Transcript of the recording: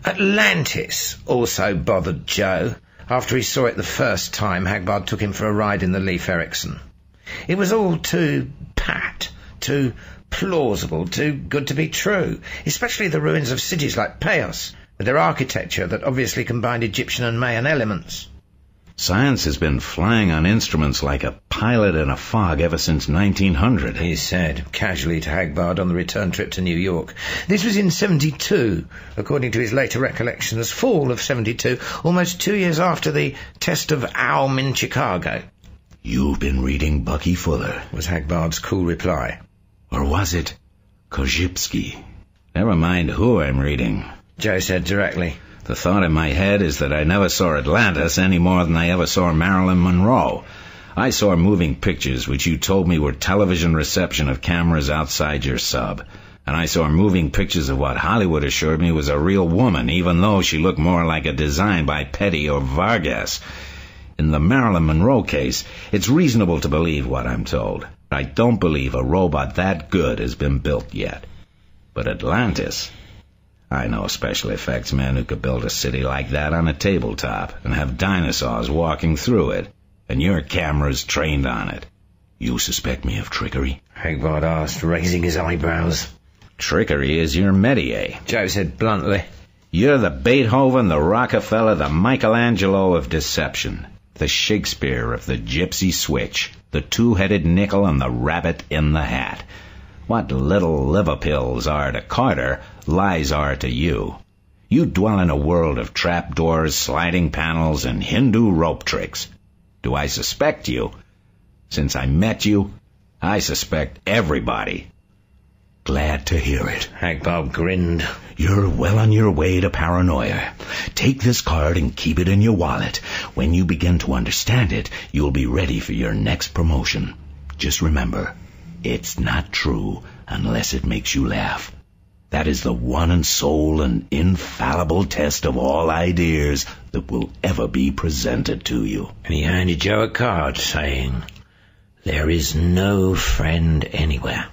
Atlantis also bothered Joe. After he saw it the first time, Hagbard took him for a ride in the Leif Erikson. It was all too pat, too plausible, too good to be true, especially the ruins of cities like Paos, with their architecture that obviously combined Egyptian and Mayan elements. Science has been flying on instruments like a pilot in a fog ever since 1900, he said, casually to Hagbard on the return trip to New York. This was in 72, according to his later recollections, fall of 72, almost 2 years after the test of Aum in Chicago. "You've been reading Bucky Fuller," was Hagbard's cool reply. "Or was it Korzybski?" "Never mind who I'm reading," Joe said directly. "The thought in my head is that I never saw Atlantis any more than I ever saw Marilyn Monroe. I saw moving pictures which you told me were television reception of cameras outside your sub. And I saw moving pictures of what Hollywood assured me was a real woman, even though she looked more like a design by Petty or Vargas. In the Marilyn Monroe case, it's reasonable to believe what I'm told. I don't believe a robot that good has been built yet. But Atlantis... I know special effects men who could build a city like that on a tabletop and have dinosaurs walking through it, and your camera's trained on it. You suspect me of trickery?" Hagbard asked, raising his eyebrows. "Trickery is your métier," Joe said bluntly. "You're the Beethoven, the Rockefeller, the Michelangelo of deception, the Shakespeare of the gypsy switch, the two-headed nickel and the rabbit in the hat. What little liver pills are to Carter, lies are to you. You dwell in a world of trapdoors, sliding panels, and Hindu rope tricks. Do I suspect you? Since I met you, I suspect everybody." "Glad to hear it." Hagbard grinned. "You're well on your way to paranoia. Take this card and keep it in your wallet. When you begin to understand it, you'll be ready for your next promotion. Just remember, it's not true unless it makes you laugh. That is the one and sole and infallible test of all ideas that will ever be presented to you." And he handed Joe a card saying, "There is no friend anywhere."